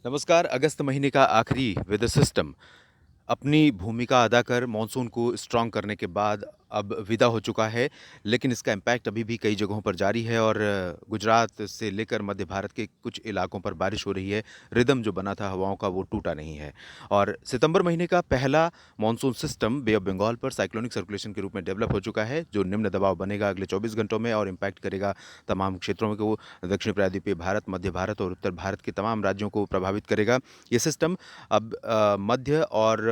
नमस्कार। अगस्त महीने का आखिरी वेदर सिस्टम अपनी भूमिका अदा कर मानसून को स्ट्रॉन्ग करने के बाद अब विदा हो चुका है, लेकिन इसका इम्पैक्ट अभी भी कई जगहों पर जारी है और गुजरात से लेकर मध्य भारत के कुछ इलाकों पर बारिश हो रही है। रिदम जो बना था हवाओं का वो टूटा नहीं है और सितंबर महीने का पहला monsoon system bay of Bengal पर साइक्लोनिक सर्कुलेशन के रूप में डेवलप हो चुका है, जो निम्न दबाव बनेगा अगले 24 घंटों में और इम्पैक्ट करेगा तमाम क्षेत्रों को। दक्षिण प्रायद्वीपीय भारत, मध्य भारत और उत्तर भारत के तमाम राज्यों को प्रभावित करेगा। ये सिस्टम अब मध्य और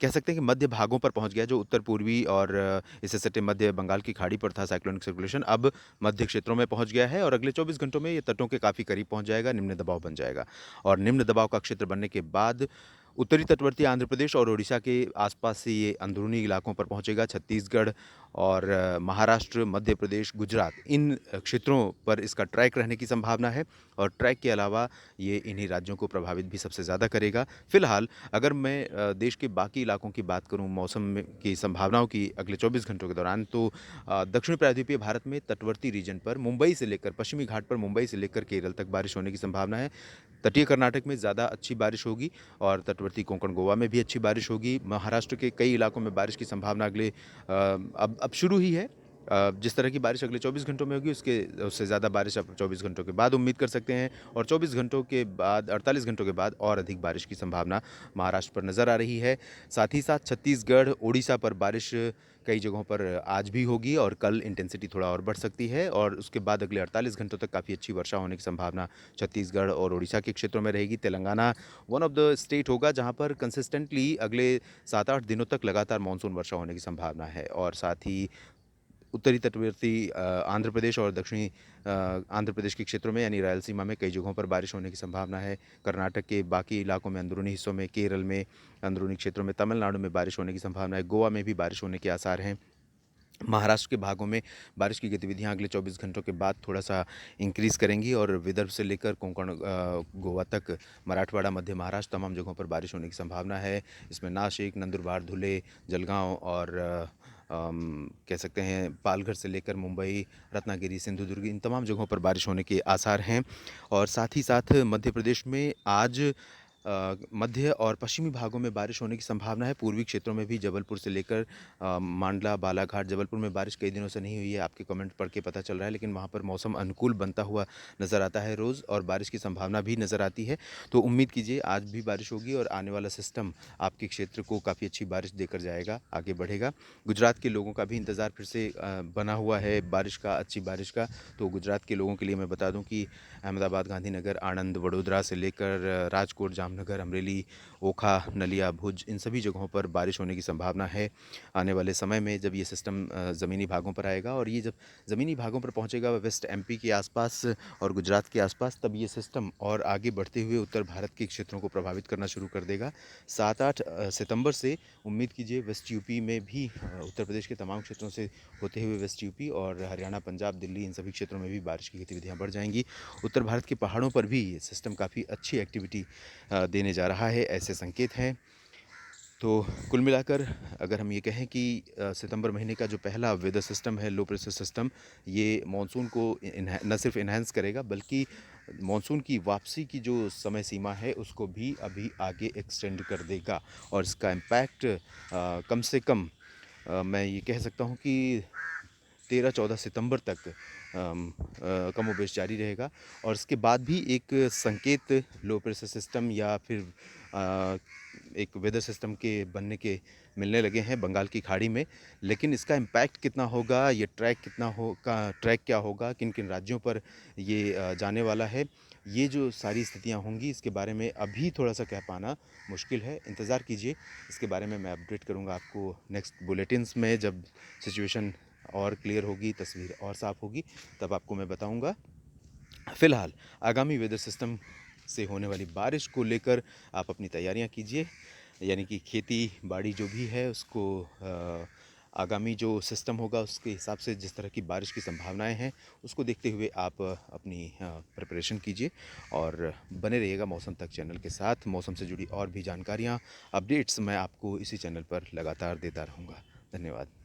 कह सकते हैं कि मध्य भागों पर पहुंच गया, जो उत्तर पूर्वी और इससे सटे मध्य बंगाल की खाड़ी पर था साइक्लोनिक सर्कुलेशन, अब मध्य क्षेत्रों में पहुंच गया है और अगले 24 घंटों में ये तटों के काफ़ी करीब पहुंच जाएगा, निम्न दबाव बन जाएगा। और निम्न दबाव का क्षेत्र बनने के बाद उत्तरी तटवर्ती आंध्र प्रदेश और ओडिशा के आसपास से ये अंदरूनी इलाकों पर पहुंचेगा। छत्तीसगढ़ और महाराष्ट्र, मध्य प्रदेश, गुजरात, इन क्षेत्रों पर इसका ट्रैक रहने की संभावना है और ट्रैक के अलावा ये इन्हीं राज्यों को प्रभावित भी सबसे ज़्यादा करेगा। फिलहाल अगर मैं देश के बाकी इलाकों की बात करूं की संभावनाओं की अगले 24 घंटों के दौरान, तो दक्षिण प्रायद्वीपीय भारत में तटवर्ती रीजन पर मुंबई से लेकर पश्चिमी घाट पर मुंबई से लेकर केरल तक बारिश होने की संभावना है। तटीय कर्नाटक में ज़्यादा अच्छी बारिश होगी और तटवर्ती कोंकण गोवा में भी अच्छी बारिश होगी। महाराष्ट्र के कई इलाकों में बारिश की संभावना अब शुरू ही है। जिस तरह की बारिश अगले 24 घंटों में होगी उससे ज़्यादा बारिश आप 24 घंटों के बाद उम्मीद कर सकते हैं और 24 घंटों के बाद 48 घंटों के बाद और अधिक बारिश की संभावना महाराष्ट्र पर नज़र आ रही है। साथ ही साथ छत्तीसगढ़, ओडिशा पर बारिश कई जगहों पर आज भी होगी और कल इंटेंसिटी थोड़ा और बढ़ सकती है और उसके बाद अगले 48 घंटों तक काफ़ी अच्छी वर्षा होने की संभावना छत्तीसगढ़ और ओडिशा के क्षेत्रों में रहेगी। Telangana one of the state होगा जहां पर कंसिस्टेंटली अगले 7-8 दिनों तक लगातार मानसून वर्षा होने की संभावना है और साथ ही उत्तरी तटवर्ती आंध्र प्रदेश और दक्षिणी आंध्र प्रदेश के क्षेत्रों में यानी रायलसीमा में कई जगहों पर बारिश होने की संभावना है। कर्नाटक के बाकी इलाकों में, अंदरूनी हिस्सों में, केरल में, अंदरूनी क्षेत्रों में, तमिलनाडु में बारिश होने की संभावना है। गोवा में भी बारिश होने के आसार हैं। महाराष्ट्र के भागों में बारिश की गतिविधियां अगले 24 घंटों के बाद थोड़ा-सा इंक्रीज़ करेंगी और विदर्भ से लेकर कोंकण गोवा तक, मराठवाड़ा, मध्य महाराष्ट्र, तमाम जगहों पर बारिश होने की संभावना है। इसमें नासिक, नंदुरबार, धुले, जलगांव और कह सकते हैं पालघर से लेकर मुंबई, रत्नागिरी, सिंधुदुर्ग, इन तमाम जगहों पर बारिश होने के आसार हैं। और साथ ही साथ मध्य प्रदेश में आज मध्य और पश्चिमी भागों में बारिश होने की संभावना है। पूर्वी क्षेत्रों में भी जबलपुर से लेकर मांडला, बालाघाट, जबलपुर में बारिश कई दिनों से नहीं हुई है, आपके कमेंट पढ़ के पता चल रहा है, लेकिन वहाँ पर मौसम अनुकूल बनता हुआ नज़र आता है रोज़ और बारिश की संभावना भी नज़र आती है। तो उम्मीद कीजिए आज भी बारिश होगी और आने वाला सिस्टम आपके क्षेत्र को काफ़ी अच्छी बारिश देकर जाएगा, आगे बढ़ेगा। गुजरात के लोगों का भी इंतज़ार फिर से बना हुआ है बारिश का, अच्छी बारिश का। तो गुजरात के लोगों के लिए मैं बता दूं कि अहमदाबाद, गांधीनगर, आणंद, वडोदरा से लेकर राजकोट, जामनगर, अमरेली, ओखा, नलिया, भुज, इन सभी जगहों पर बारिश होने की संभावना है आने वाले समय में, जब ये सिस्टम ज़मीनी भागों पर आएगा। और ये जब ज़मीनी भागों पर पहुंचेगा वेस्ट एमपी के आसपास और गुजरात के आसपास, तब ये सिस्टम और आगे बढ़ते हुए उत्तर भारत के क्षेत्रों को प्रभावित करना शुरू कर देगा। 7-8 सितंबर से उम्मीद कीजिए वेस्ट यूपी में भी, उत्तर प्रदेश के तमाम क्षेत्रों से होते हुए वेस्ट यूपी और हरियाणा, पंजाब, दिल्ली, इन सभी क्षेत्रों में भी बारिश की गतिविधियां बढ़ जाएंगी। उत्तर भारत के पहाड़ों पर भी ये सिस्टम काफ़ी अच्छी एक्टिविटी देने जा रहा है, ऐसे संकेत हैं। तो कुल मिलाकर अगर हम ये कहें कि सितंबर महीने का जो पहला वेदर सिस्टम है, लो प्रेशर सिस्टम, ये मानसून को न सिर्फ इन्हेंस करेगा बल्कि मानसून की वापसी की जो समय सीमा है उसको भी अभी आगे एक्सटेंड कर देगा और इसका इम्पैक्ट कम से कम मैं ये कह सकता हूँ कि 13-14 सितंबर तक कमोबेश जारी रहेगा और इसके बाद भी एक संकेत लो प्रेशर सिस्टम या फिर अ, एक वेदर सिस्टम के बनने के मिलने लगे हैं बंगाल की खाड़ी में। लेकिन इसका इम्पैक्ट कितना होगा, ये ट्रैक कितना होगा, ट्रैक क्या होगा, किन किन राज्यों पर ये जाने वाला है, ये जो सारी स्थितियां होंगी इसके बारे में अभी थोड़ा सा कह पाना मुश्किल है। इंतज़ार कीजिए, इसके बारे में मैं अपडेट करूंगा आपको नेक्स्ट बुलेटिन्स में, जब सिचुएशन और क्लियर होगी, तस्वीर और साफ़ होगी, तब आपको मैं बताऊंगा। फ़िलहाल आगामी वेदर सिस्टम से होने वाली बारिश को लेकर आप अपनी तैयारियां कीजिए, यानी कि खेती बाड़ी जो भी है उसको आगामी जो सिस्टम होगा उसके हिसाब से, जिस तरह की बारिश की संभावनाएं हैं उसको देखते हुए आप अपनी प्रिपरेशन कीजिए और बने रहिएगा मौसम तक चैनल के साथ। मौसम से जुड़ी और भी जानकारियाँ, अपडेट्स मैं आपको इसी चैनल पर लगातार देता रहूँगा। धन्यवाद।